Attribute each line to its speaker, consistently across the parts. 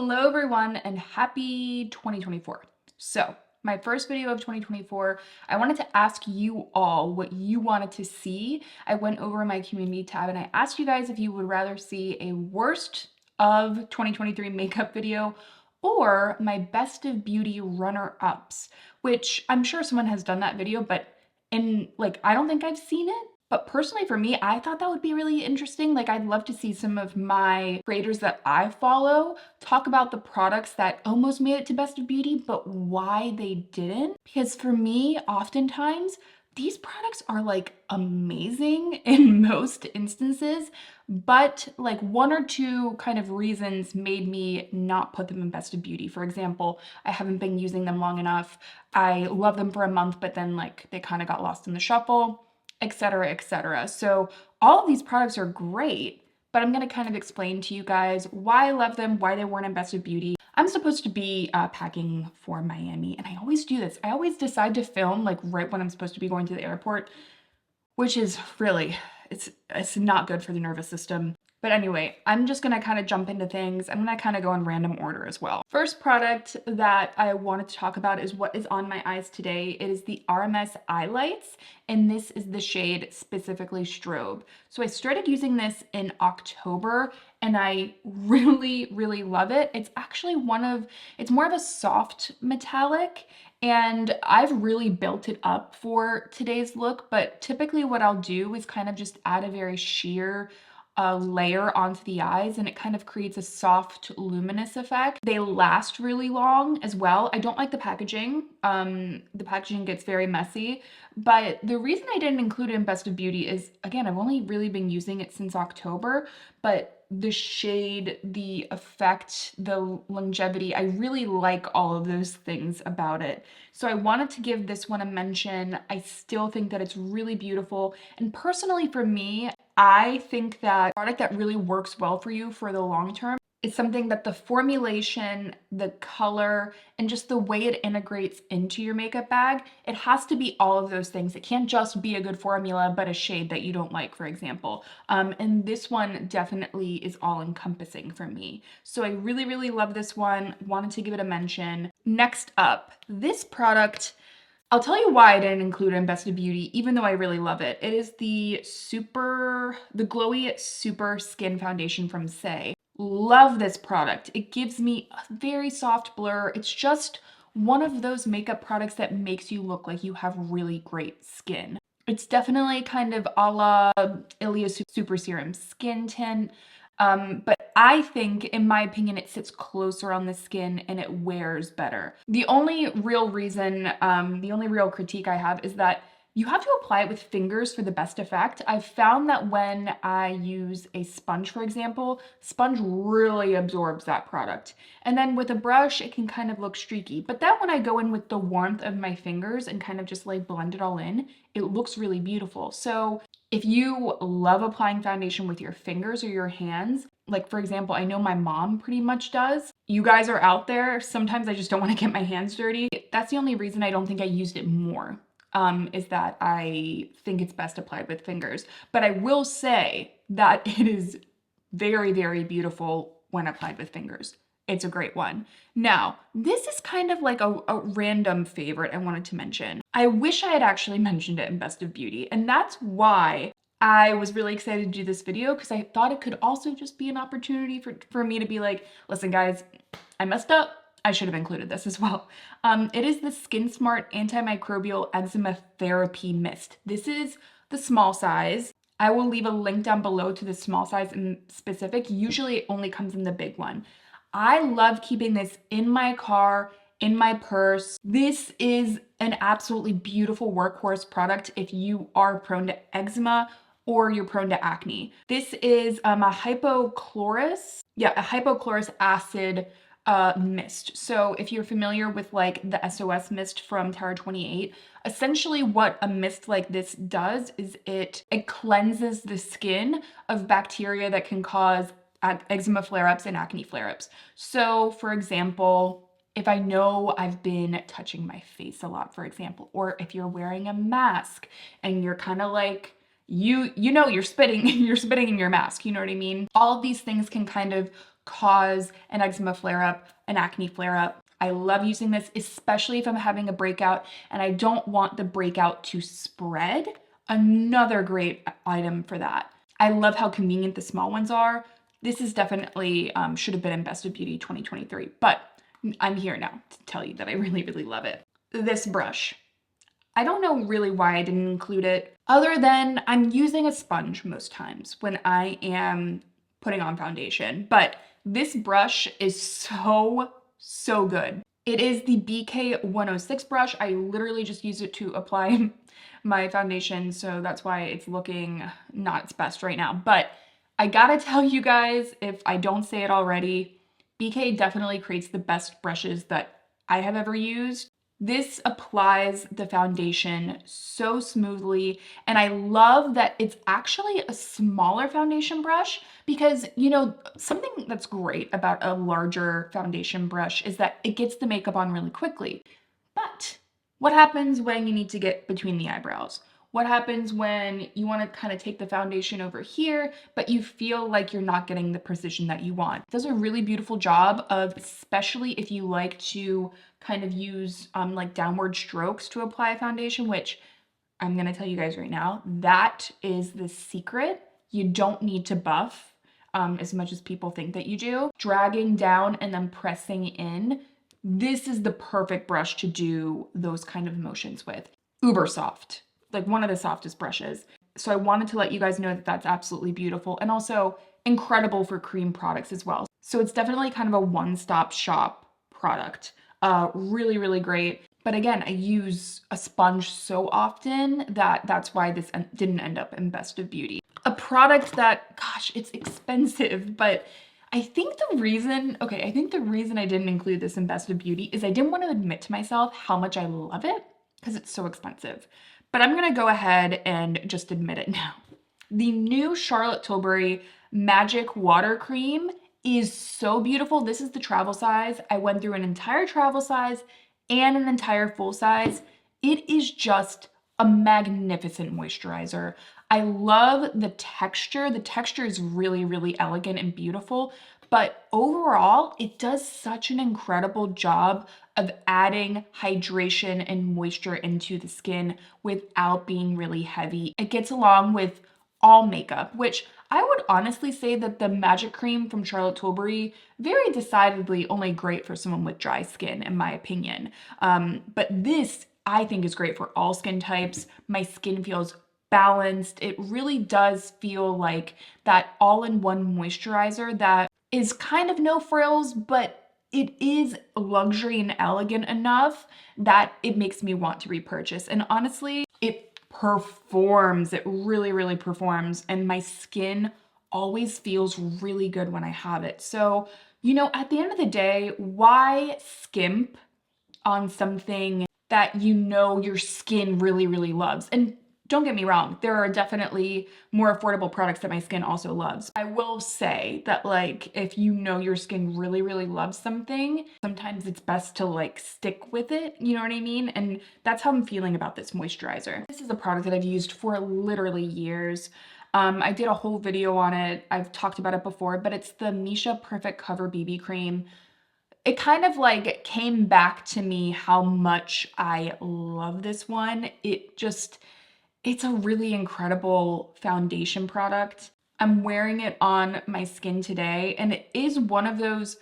Speaker 1: Hello everyone and happy 2024. So my first video of 2024, I wanted to ask you all what you wanted to see. I went over my community tab and I asked you guys if you would rather see a worst of 2023 makeup video or my best of beauty runner-ups, which I'm sure someone has done that video, but I don't think I've seen it. But personally for me, I thought that would be really interesting. Like I'd love to see some of my creators that I follow talk about the products that almost made it to Best of Beauty, but why they didn't. Because for me, oftentimes, these products are like amazing in most instances, but like one or two kind of reasons made me not put them in Best of Beauty. For example, I haven't been using them long enough. I love them for a month, but then like they kind of got lost in the shuffle, etc., etc. So all of these products are great, but I'm going to kind of explain to you guys why I love them, why they weren't in Best of Beauty. I'm supposed to be packing for Miami, and I always do this. I always decide to film like right when I'm supposed to be going to the airport, which is really, it's not good for the nervous system. But anyway, I'm just gonna kind of jump into things. I'm gonna kind of go in random order as well. First product that I wanted to talk about is what is on my eyes today. It is the RMS Eyelights, and this is the shade specifically Strobe. So I started using this in October, and I really, really love it. It's actually it's more of a soft metallic, and I've really built it up for today's look, but typically what I'll do is kind of just add a very sheer layer onto the eyes, and it kind of creates a soft luminous effect. They last really long as well. I don't like the packaging. The packaging gets very messy, but the reason I didn't include it in Best of Beauty is, again, I've only really been using it since October, but the shade, the effect, the longevity, I really like all of those things about it. So I wanted to give this one a mention. I still think that it's really beautiful. And personally for me, I think that a product that really works well for you for the long term is something that the formulation, the color, and just the way it integrates into your makeup bag, it has to be all of those things. It can't just be a good formula, but a shade that you don't like, for example. And this one definitely is all encompassing for me. So I really, really love this one. Wanted to give it a mention. Next up, this product, I'll tell you why I didn't include it in Best of Beauty, even though I really love it. It is the Glowy Super Skin Foundation from Say. Love this product. It gives me a very soft blur. It's just one of those makeup products that makes you look like you have really great skin. It's definitely kind of a la Ilia Super Serum Skin Tint, but I think, in my opinion, it sits closer on the skin and it wears better. The only real reason, the only real critique I have is that you have to apply it with fingers for the best effect. I've found that when I use a sponge, for example, sponge really absorbs that product. And then with a brush, it can kind of look streaky. But then when I go in with the warmth of my fingers and kind of just like blend it all in, it looks really beautiful. So if you love applying foundation with your fingers or your hands, like for example, I know my mom pretty much does. You guys are out there. Sometimes I just don't want to get my hands dirty. That's the only reason I don't think I used it more. Is that I think it's best applied with fingers. But I will say that it is very, very beautiful when applied with fingers. It's a great one. Now, this is kind of like a random favorite I wanted to mention. I wish I had actually mentioned it in Best of Beauty, and that's why I was really excited to do this video, because I thought it could also just be an opportunity for me to be like, listen guys, I messed up. I should have included this as well. It is the Skin Smart Antimicrobial Eczema Therapy Mist. This is the small size. I will leave a link down below to the small size in specific. Usually it only comes in the big one. I love keeping this in my car, in my purse. This is an absolutely beautiful workhorse product if you are prone to eczema or you're prone to acne. This is a hypochlorous acid mist. So if you're familiar with like the SOS mist from Tower 28, essentially what a mist like this does is it cleanses the skin of bacteria that can cause eczema flare-ups and acne flare-ups. So for example, if I know I've been touching my face a lot, for example, or if you're wearing a mask and you're kind of like, you know you're spitting in your mask, you know what I mean? All of these things can kind of cause an eczema flare-up, an acne flare-up. I love using this, especially if I'm having a breakout and I don't want the breakout to spread. Another great item for that. I love how convenient the small ones are. This is definitely should have been in Best of Beauty 2023, but I'm here now to tell you that I really, really love it. This brush. I don't know really why I didn't include it, other than I'm using a sponge most times when I am putting on foundation, but this brush is so good. It is the BK 106 brush. I literally just use it to apply my foundation, so that's why it's looking not its best right now. But I gotta tell you guys, if I don't say it already, BK definitely creates the best brushes that I have ever used. This applies the foundation so smoothly, and I love that it's actually a smaller foundation brush because, you know, something that's great about a larger foundation brush is that it gets the makeup on really quickly. But what happens when you need to get between the eyebrows? What happens when you want to kind of take the foundation over here, but you feel like you're not getting the precision that you want? It does a really beautiful job of, especially if you like to kind of use like downward strokes to apply a foundation, which I'm going to tell you guys right now, that is the secret. You don't need to buff as much as people think that you do. Dragging down and then pressing in, this is the perfect brush to do those kind of motions with. Uber soft, like one of the softest brushes. So I wanted to let you guys know that that's absolutely beautiful and also incredible for cream products as well. So it's definitely kind of a one-stop shop product. Really, really great. But again, I use a sponge so often that that's why this didn't end up in Best of Beauty. A product that, gosh, it's expensive, but I think the reason I didn't include this in Best of Beauty is I didn't want to admit to myself how much I love it because it's so expensive. But I'm gonna go ahead and just admit it now. The new Charlotte Tilbury Magic Water Cream is so beautiful. This is the travel size. I went through an entire travel size and an entire full size. It is just a magnificent moisturizer. I love the texture. The texture is really, really elegant and beautiful, but overall, it does such an incredible job of adding hydration and moisture into the skin without being really heavy. It gets along with all makeup, which I would honestly say that the Magic Cream from Charlotte Tilbury, very decidedly only great for someone with dry skin, in my opinion. But this, I think, is great for all skin types. My skin feels balanced. It really does feel like that all-in-one moisturizer that is kind of no frills, but it is luxury and elegant enough that it makes me want to repurchase. And honestly, it performs. It really, really performs. And my skin always feels really good when I have it. So, you know, at the end of the day, why skimp on something that you know your skin really, really loves? And don't get me wrong, there are definitely more affordable products that my skin also loves. I will say that, like, if you know your skin really, really loves something, sometimes it's best to like stick with it, you know what I mean? And that's how I'm feeling about this moisturizer. This is a product that I've used for literally years. I did a whole video on it. I've talked about it before, but it's the Misha Perfect Cover BB Cream. It kind of like came back to me how much I love this one. It's a really incredible foundation product. I'm wearing it on my skin today, and it is one of those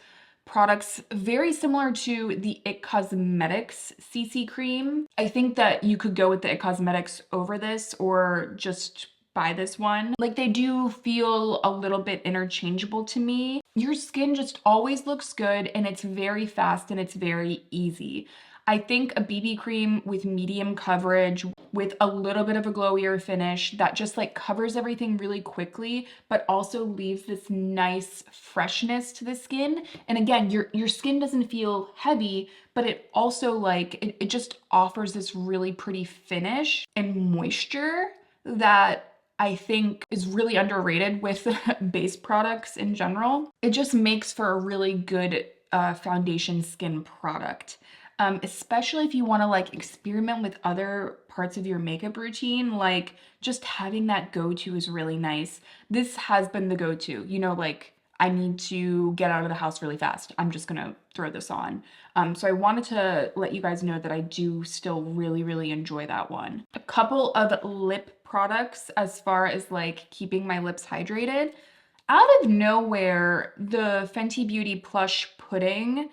Speaker 1: products very similar to the It Cosmetics CC cream. I think that you could go with the It Cosmetics over this or just buy this one. Like, they do feel a little bit interchangeable to me. Your skin just always looks good, and it's very fast and it's very easy. I think a BB cream with medium coverage with a little bit of a glowier finish that just like covers everything really quickly, but also leaves this nice freshness to the skin. And again, your skin doesn't feel heavy, but it also like, it just offers this really pretty finish and moisture that I think is really underrated with base products in general. It just makes for a really good foundation skin product. Especially if you want to like experiment with other parts of your makeup routine, like just having that go-to is really nice. This has been the go-to, you know, like I need to get out of the house really fast. I'm just gonna throw this on. So I wanted to let you guys know that I do still really, really enjoy that one. A couple of lip products as far as like keeping my lips hydrated. Out of nowhere, the Fenty Beauty Plush Pudding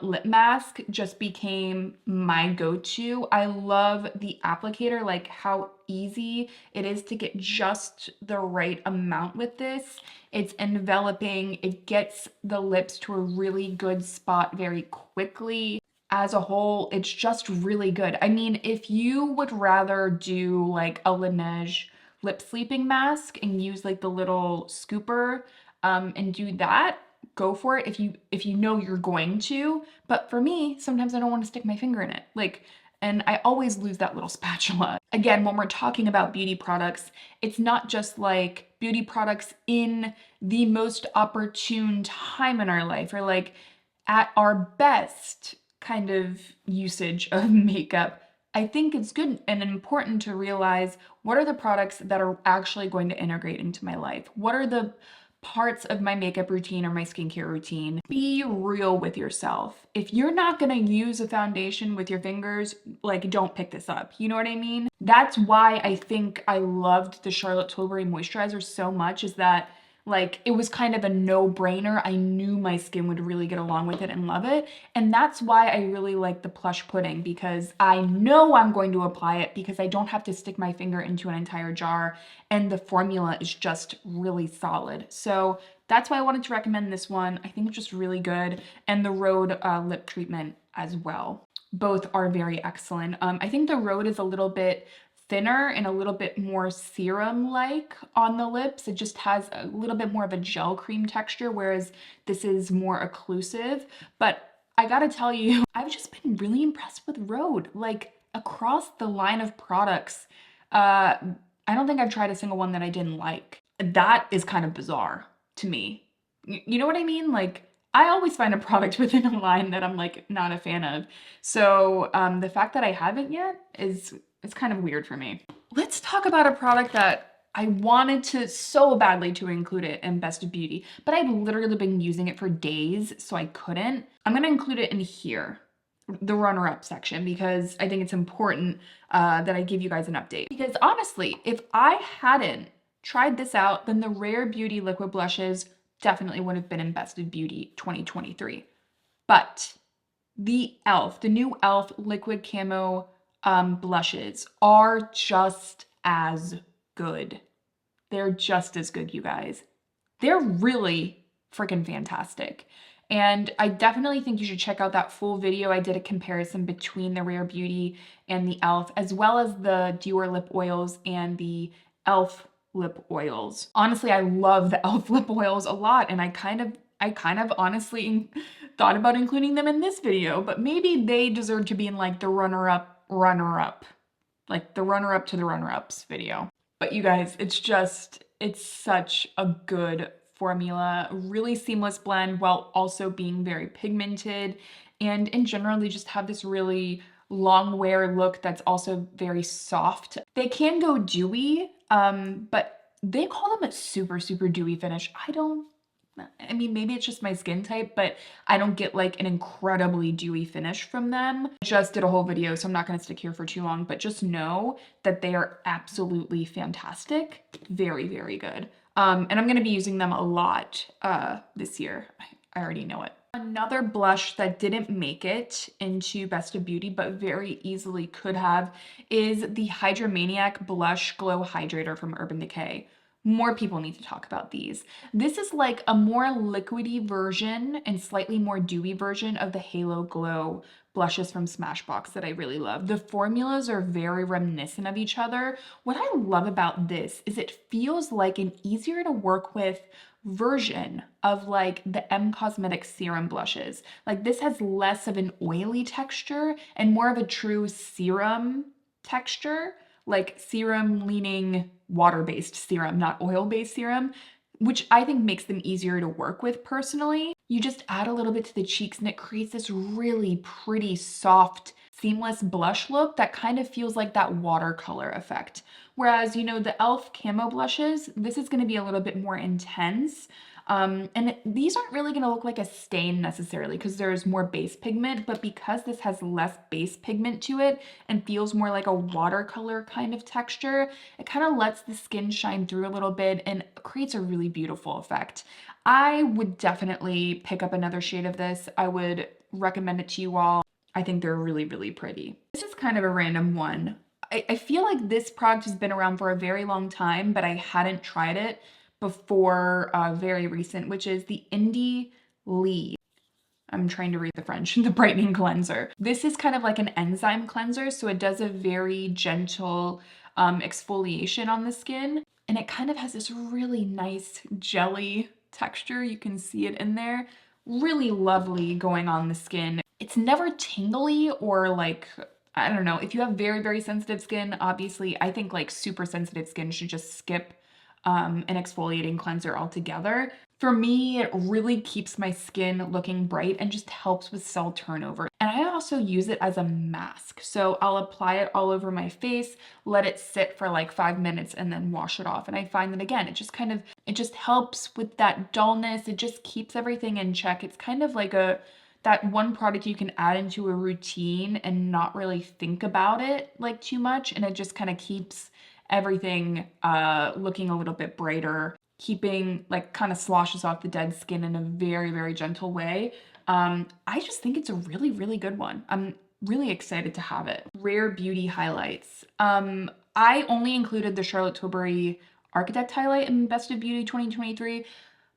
Speaker 1: lip mask just became my go-to. I love the applicator, like how easy it is to get just the right amount with this. It's enveloping, it gets the lips to a really good spot very quickly. As a whole, it's just really good. I mean, if you would rather do like a Laneige lip sleeping mask and use like the little scooper and do that, go for it if you know you're going to. But for me, sometimes I don't want to stick my finger in it. Like, and I always lose that little spatula. Again, when we're talking about beauty products, it's not just like beauty products in the most opportune time in our life or like at our best kind of usage of makeup. I think it's good and important to realize what are the products that are actually going to integrate into my life? What are the parts of my makeup routine or my skincare routine? Be real with yourself. If you're not gonna use a foundation with your fingers, like don't pick this up. You know what I mean? That's why I think I loved the Charlotte Tilbury moisturizer so much, is that like it was kind of a no-brainer. I knew my skin would really get along with it and love it. And that's why I really like the Plush Pudding, because I know I'm going to apply it because I don't have to stick my finger into an entire jar, and the formula is just really solid. So that's why I wanted to recommend this one. I think it's just really good. And the Rhode lip treatment as well. Both are very excellent. I think the Rhode is a little bit thinner and a little bit more serum-like on the lips. It just has a little bit more of a gel cream texture, whereas this is more occlusive. But I gotta tell you, I've just been really impressed with Rhode. Like across the line of products, I don't think I've tried a single one that I didn't like. That is kind of bizarre to me. You know what I mean? Like, I always find a product within a line that I'm like not a fan of. So the fact that I haven't yet is it's kind of weird for me. Let's talk about a product that I wanted to so badly to include it in Best of Beauty, but I've literally been using it for days, so I couldn't. I'm gonna include it in here, the runner-up section, because I think it's important that I give you guys an update. Because honestly, if I hadn't tried this out, then the Rare Beauty liquid blushes definitely would have been in Best of Beauty 2023. But the e.l.f., the new e.l.f. liquid camo blushes are just as good. They're just as good, you guys. They're really freaking fantastic. And I definitely think you should check out that full video. I did a comparison between the Rare Beauty and the e.l.f., as well as the Dior lip oils and the e.l.f. lip oils. Honestly, I love the e.l.f. lip oils a lot, and I kind of honestly thought about including them in this video, but maybe they deserve to be in like the runner-up, like the runner-up to the runner-ups video. But you guys, it's such a good formula, really seamless blend while also being very pigmented, and in general, they just have this really long wear look that's also very soft. They can go dewy, but they call them a super, super dewy finish. I mean, maybe it's just my skin type, but I don't get like an incredibly dewy finish from them. I just did a whole video, so I'm not gonna stick here for too long, but just know that they are absolutely fantastic. Very, very good. And I'm gonna be using them a lot this year. I already know it. Another blush that didn't make it into Best of Beauty, but very easily could have, is the Hydromaniac Blush Glow Hydrator from Urban Decay. More people need to talk about these. This is like a more liquidy version and slightly more dewy version of the Halo Glow blushes from Smashbox that I really love. The formulas are very reminiscent of each other. What I love about this is it feels like an easier to work with version of like the M Cosmetics serum blushes. Like this has less of an oily texture and more of a true serum texture, like serum leaning water-based serum, not oil-based serum, which I think makes them easier to work with personally. You just add a little bit to the cheeks and it creates this really pretty soft, seamless blush look that kind of feels like that watercolor effect. Whereas, you know, the e.l.f. camo blushes, this is gonna be a little bit more intense. And these aren't really going to look like a stain necessarily because there's more base pigment, but because this has less base pigment to it and feels more like a watercolor kind of texture, it kind of lets the skin shine through a little bit and creates a really beautiful effect. I would definitely pick up another shade of this. I would recommend it to you all. I think they're really, really pretty. This is kind of a random one. I feel like this product has been around for a very long time, but I hadn't tried it before very recent, which is the Indie Lee. I'm trying to read the French, the brightening cleanser. This is kind of like an enzyme cleanser, so it does a very gentle exfoliation on the skin, and it kind of has this really nice jelly texture. You can see it in there. Really lovely going on the skin. It's never tingly or like, I don't know, if you have very, very sensitive skin, obviously I think like super sensitive skin should just skip an exfoliating cleanser altogether. For me, it really keeps my skin looking bright and just helps with cell turnover. And I also use it as a mask. So I'll apply it all over my face, let it sit for like 5 minutes and then wash it off. And I find that again, it just helps with that dullness. It just keeps everything in check. It's kind of like that one product you can add into a routine and not really think about it like too much. And it just kind of keeps everything looking a little bit brighter, keeping like kind of sloshes off the dead skin in a very, very gentle way. I just think it's a really, really good one. I'm really excited to have it. Rare Beauty highlights. I only included the Charlotte Tilbury Architect highlight in Best of Beauty 2023.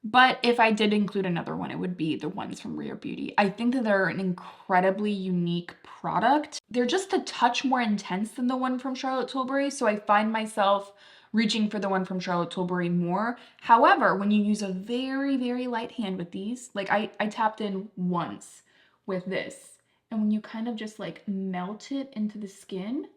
Speaker 1: But if I did include another one, it would be the ones from Rare Beauty. I think that they're an incredibly unique product. They're just a touch more intense than the one from Charlotte Tilbury, so I find myself reaching for the one from Charlotte Tilbury more. However, when you use a very, very light hand with these, like I tapped in once with this, and when you kind of just like melt it into the skin,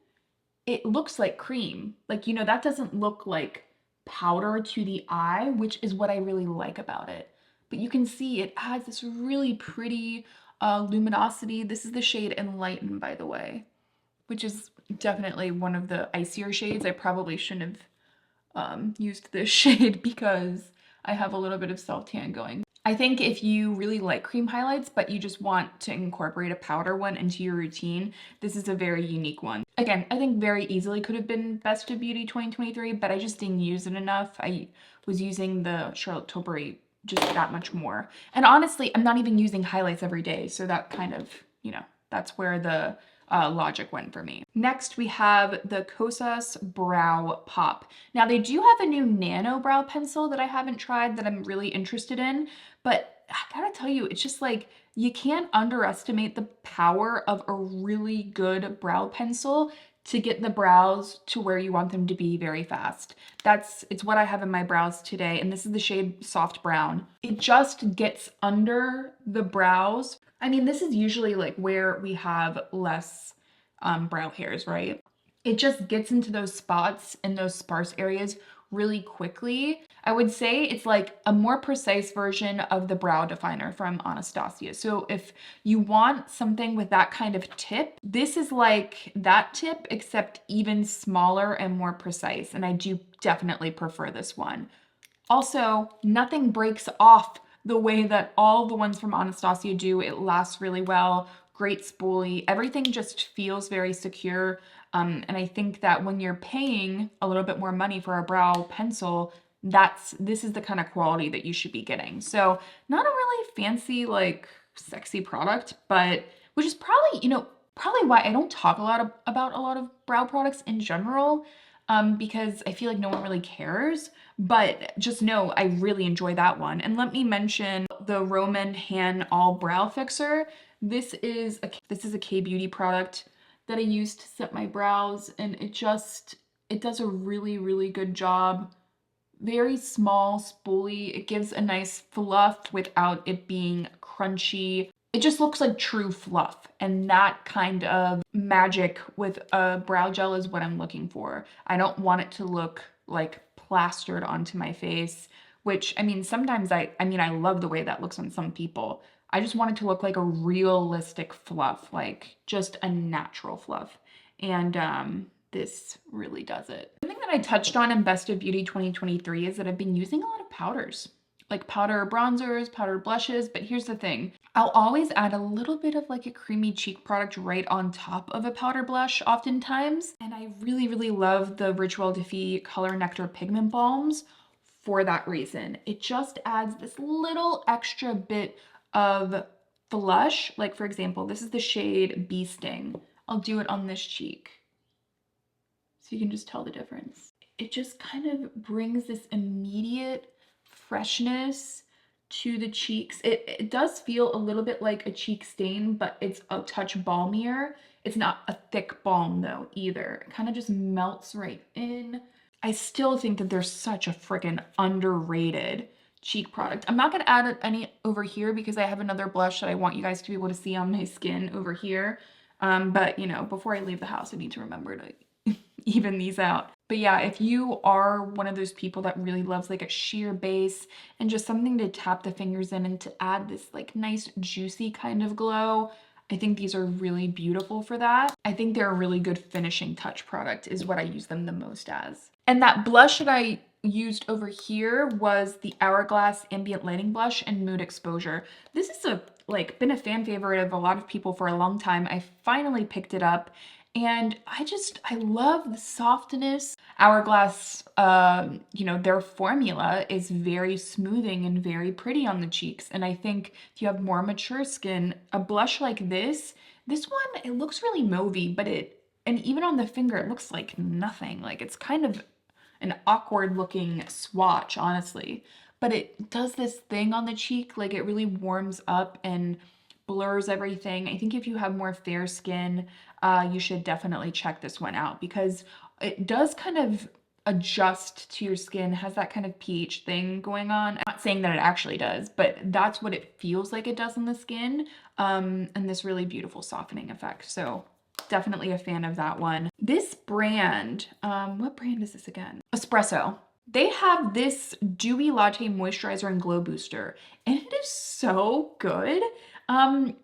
Speaker 1: it looks like cream. Like, you know, that doesn't look like powder to the eye, which is what I really like about it. But you can see it adds this really pretty luminosity. This is the shade Enlighten, by the way, which is definitely one of the icier shades. I probably shouldn't have used this shade because I have a little bit of self-tan going. I think if you really like cream highlights, but you just want to incorporate a powder one into your routine, this is a very unique one. Again, I think very easily could have been Best of Beauty 2023, but I just didn't use it enough. I was using the Charlotte Tilbury just that much more. And honestly, I'm not even using highlights every day, so that kind of, you know, that's where the logic went for me. Next, we have the Kosas Brow Pop. Now, they do have a new nano brow pencil that I haven't tried that I'm really interested in, but I gotta tell you, it's just like, you can't underestimate the power of a really good brow pencil to get the brows to where you want them to be very fast. It's what I have in my brows today, and this is the shade Soft Brown. It just gets under the brows. I mean, this is usually like where we have less brow hairs, right? It just gets into those spots and those sparse areas really quickly. I would say it's like a more precise version of the brow definer from Anastasia. So if you want something with that kind of tip, this is like that tip, except even smaller and more precise. And I do definitely prefer this one. Also, nothing breaks off the way that all the ones from Anastasia do. It lasts really well, great spoolie. Everything just feels very secure. And I think that when you're paying a little bit more money for a brow pencil, this is the kind of quality that you should be getting. So not a really fancy, like sexy product, but which is probably, you know, probably why I don't talk about a lot of brow products in general, because I feel like no one really cares. But just know I really enjoy that one. And let me mention the Roman Hand All Brow Fixer. This is a K-Beauty product that I use to set my brows, and it does a really, really good job. Very small, spoolie. It gives a nice fluff without it being crunchy. It just looks like true fluff, and that kind of magic with a brow gel is what I'm looking for. I don't want it to look like plastered onto my face, which, I mean, sometimes I love the way that looks on some people. I just want it to look like a realistic fluff, like just a natural fluff. And this really does it. Something that I touched on in Best of Beauty 2023 is that I've been using a lot of powders. like powder bronzers, powder blushes, but here's the thing. I'll always add a little bit of like a creamy cheek product right on top of a powder blush oftentimes. And I really, really love the Rituel Defee Color Nectar Pigment Balms for that reason. It just adds this little extra bit of blush. Like for example, this is the shade Bee Sting. I'll do it on this cheek so you can just tell the difference. It just kind of brings this immediate freshness to the cheeks. It does feel a little bit like a cheek stain, but it's a touch balmier. It's not a thick balm though either. It kind of just melts right in. I still think that there's such a freaking underrated cheek product. I'm not going to add any over here because I have another blush that I want you guys to be able to see on my skin over here. But you know, before I leave the house, I need to remember to even these out. But yeah, if you are one of those people that really loves like a sheer base and just something to tap the fingers in and to add this like nice juicy kind of glow, I think these are really beautiful for that. I think they're a really good finishing touch product is what I use them the most as. And that blush that I used over here was the Hourglass Ambient Lighting Blush in Mood Exposure. This is been a fan favorite of a lot of people for a long time. I finally picked it up and I love the softness. Hourglass, you know, their formula is very smoothing and very pretty on the cheeks. And I think if you have more mature skin, a blush like this one, it looks really mauvey, but and even on the finger, it looks like nothing. Like it's kind of an awkward looking swatch, honestly. But it does this thing on the cheek, like it really warms up and blurs everything. I think if you have more fair skin, you should definitely check this one out because it does kind of adjust to your skin, has that kind of pH thing going on. I'm not saying that it actually does, but that's what it feels like it does on the skin, and this really beautiful softening effect. So definitely a fan of that one. This brand, what brand is this again? Espresso. They have this Dewy Latte Moisturizer and Glow Booster, and it is so good.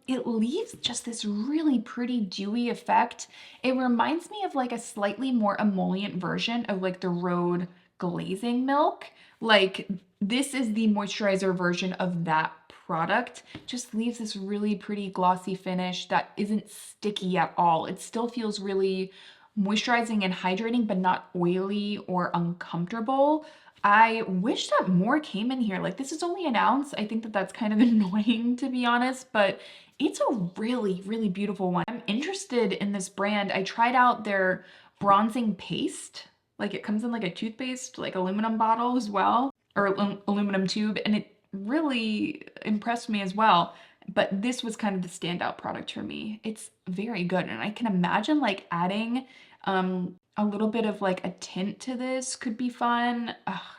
Speaker 1: It leaves just this really pretty dewy effect. It reminds me of like a slightly more emollient version of like the Rhode glazing milk. Like this is the moisturizer version of that product. Just leaves this really pretty glossy finish that isn't sticky at all. It still feels really moisturizing and hydrating, but not oily or uncomfortable. I wish that more came in here. Like this is only an ounce. I think that that's kind of annoying to be honest, but it's a really, really beautiful one. I'm interested in this brand. I tried out their bronzing paste. Like it comes in like a toothpaste, like aluminum bottle as well, or aluminum tube, and it really impressed me as well. But this was kind of the standout product for me. It's very good, and I can imagine like adding a little bit of like a tint to this could be fun.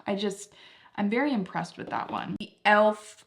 Speaker 1: I'm very impressed with that one. The e.l.f.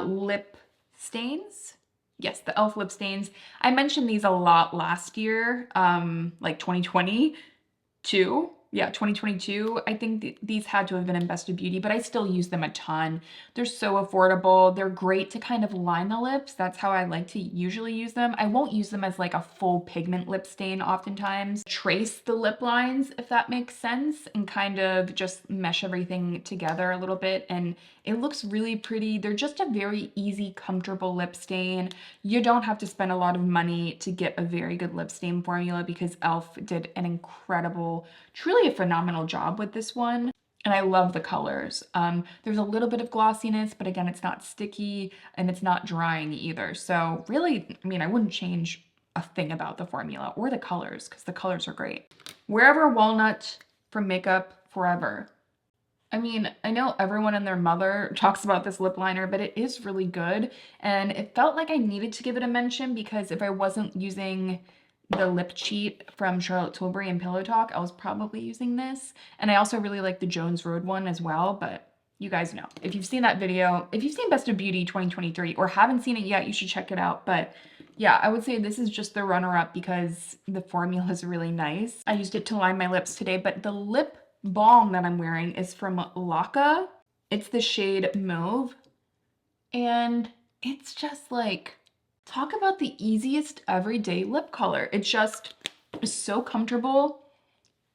Speaker 1: Lip Stains. Yes, the e.l.f. Lip Stains. I mentioned these a lot last year, like 2022. Yeah, 2022. I think these had to have been in Best of Beauty, but I still use them a ton. They're so affordable. They're great to kind of line the lips. That's how I like to usually use them. I won't use them as like a full pigment lip stain oftentimes. Trace the lip lines, if that makes sense, and kind of just mesh everything together a little bit. And it looks really pretty. They're just a very easy, comfortable lip stain. You don't have to spend a lot of money to get a very good lip stain formula because e.l.f. did an incredible, truly a phenomenal job with this one. And I love the colors. There's a little bit of glossiness, but again, it's not sticky and it's not drying either. So really, I mean, I wouldn't change a thing about the formula or the colors because the colors are great. Wherever Walnut from Makeup Forever. I mean, I know everyone and their mother talks about this lip liner, but it is really good. And it felt like I needed to give it a mention because if I wasn't using the lip cheat from Charlotte Tilbury and Pillow Talk, I was probably using this. And I also really like the Jones Road one as well, but you guys know. If you've seen that video, if you've seen Best of Beauty 2023 or haven't seen it yet, you should check it out. But yeah, I would say this is just the runner-up because the formula is really nice. I used it to line my lips today, but the lip balm that I'm wearing is from Laka. It's the shade Mauve. And it's just like, talk about the easiest everyday lip color. It just is so comfortable,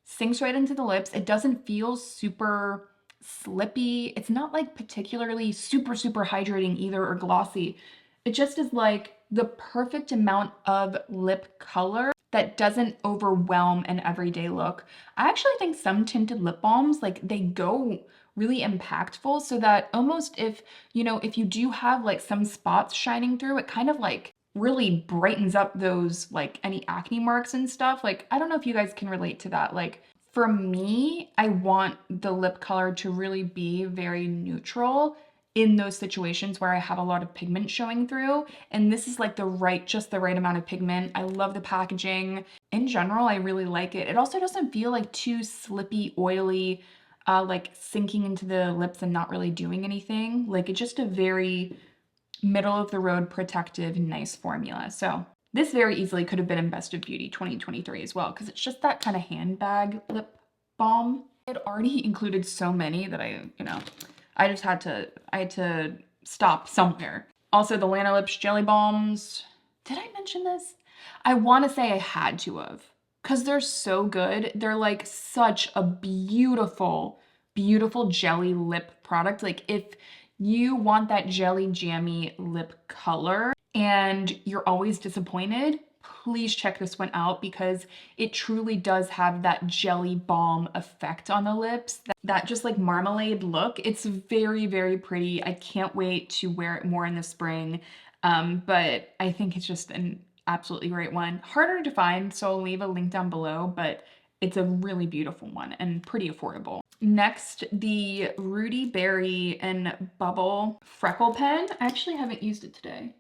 Speaker 1: sinks right into the lips. It doesn't feel super slippy. It's not like particularly super, super hydrating either or glossy. It just is like the perfect amount of lip color that doesn't overwhelm an everyday look. I actually think some tinted lip balms, like they go really impactful so that almost if, you know, if you do have like some spots shining through, it kind of like really brightens up those like any acne marks and stuff. Like, I don't know if you guys can relate to that. Like for me, I want the lip color to really be very neutral in those situations where I have a lot of pigment showing through. And this is like just the right amount of pigment. I love the packaging. In general, I really like it. It also doesn't feel like too slippy, oily, like sinking into the lips and not really doing anything. Like it's just a very middle of the road, protective, nice formula. So this very easily could have been in Best of Beauty 2023 as well, because it's just that kind of handbag lip balm. It already included so many that I had to stop somewhere. Also the Lana Lips Jelly Balms. Did I mention this? I want to say I had to have, because they're so good. They're like such a beautiful, beautiful jelly lip product. Like if you want that jelly jammy lip color and you're always disappointed, please check this one out because it truly does have that jelly balm effect on the lips. That just like marmalade look. It's very, very pretty. I can't wait to wear it more in the spring. But I think it's just an absolutely great one. Harder to find, so I'll leave a link down below, but it's a really beautiful one and pretty affordable. Next, the Rudy Berry and Bubble Freckle Pen. I actually haven't used it today.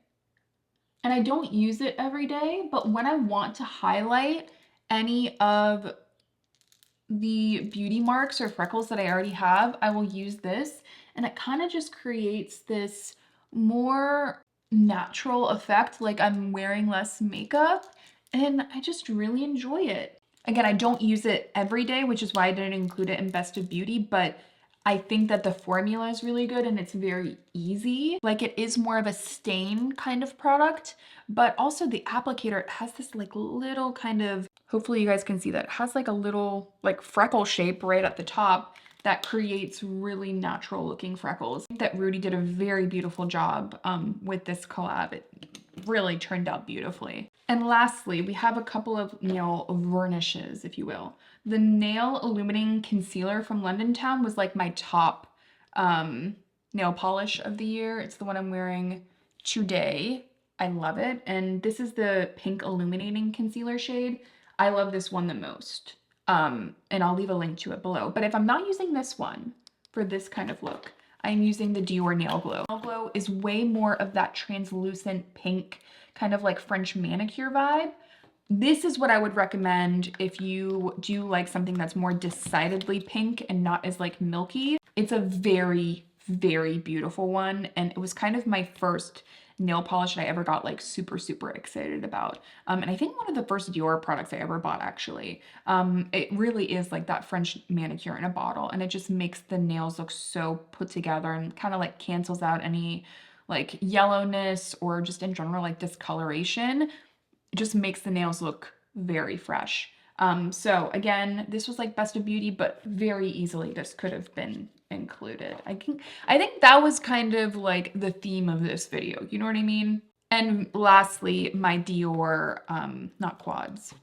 Speaker 1: And I don't use it every day, but when I want to highlight any of the beauty marks or freckles that I already have, I will use this. And it kind of just creates this more natural effect, like I'm wearing less makeup. And I just really enjoy it. Again, I don't use it every day, which is why I didn't include it in Best of Beauty, but I think that the formula is really good and it's very easy. Like it is more of a stain kind of product, but also the applicator, it has this like little kind of, hopefully you guys can see that, it has like a little like freckle shape right at the top that creates really natural looking freckles. I think that Rudy did a very beautiful job with this collab. It really turned out beautifully. And lastly, we have a couple of nail varnishes, if you will. The Nail Illuminating Concealer from London Town was like my top nail polish of the year. It's the one I'm wearing today. I love it. And this is the Pink Illuminating Concealer shade. I love this one the most. And I'll leave a link to it below. But if I'm not using this one for this kind of look, I'm using the Dior Nail Glow. Nail Glow is way more of that translucent pink, kind of like French manicure vibe. This is what I would recommend if you do like something that's more decidedly pink and not as like milky. It's a very, very beautiful one. And it was kind of my first nail polish that I ever got like super, super excited about. And I think one of the first Dior products I ever bought actually. It really is like that French manicure in a bottle, and it just makes the nails look so put together and kind of like cancels out any like yellowness or just in general like discoloration. It just makes the nails look very fresh. So again, this was like Best of Beauty, but very easily this could have been included. I think that was kind of like the theme of this video, you know what I mean? And lastly, my Dior, not quads,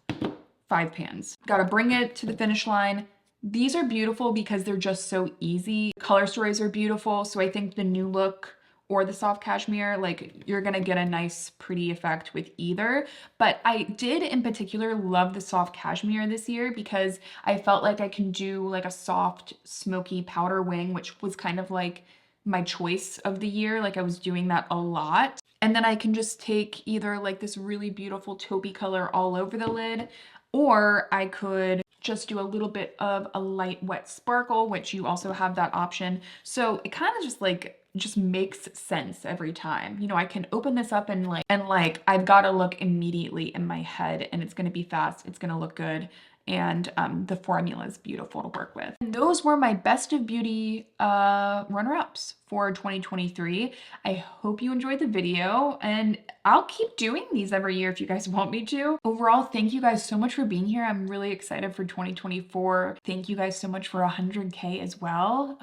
Speaker 1: 5 pans. Gotta bring it to the finish line. These are beautiful because they're just so easy. Color stories are beautiful, so I think the new look or the soft cashmere, like you're gonna get a nice pretty effect with either. But I did in particular love the soft cashmere this year because I felt like I can do like a soft smoky powder wing, which was kind of like my choice of the year. Like I was doing that a lot. And then I can just take either like this really beautiful taupey color all over the lid, or I could just do a little bit of a light wet sparkle, which you also have that option. So it kind of just makes sense every time. You know, I can open this up and like I've got a look immediately in my head, and it's gonna be fast, it's gonna look good, and the formula is beautiful to work with. And those were my best of beauty runner-ups for 2023. I hope you enjoyed the video, and I'll keep doing these every year if you guys want me to. Overall, thank you guys so much for being here. I'm really excited for 2024. Thank you guys so much for 100K as well.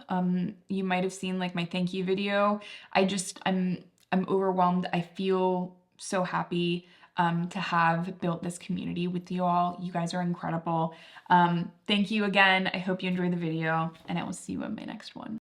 Speaker 1: You might have seen like my thank you video. I'm overwhelmed. I feel so happy to have built this community with you all. You guys are incredible. Thank you again. I hope you enjoyed the video, and I will see you in my next one.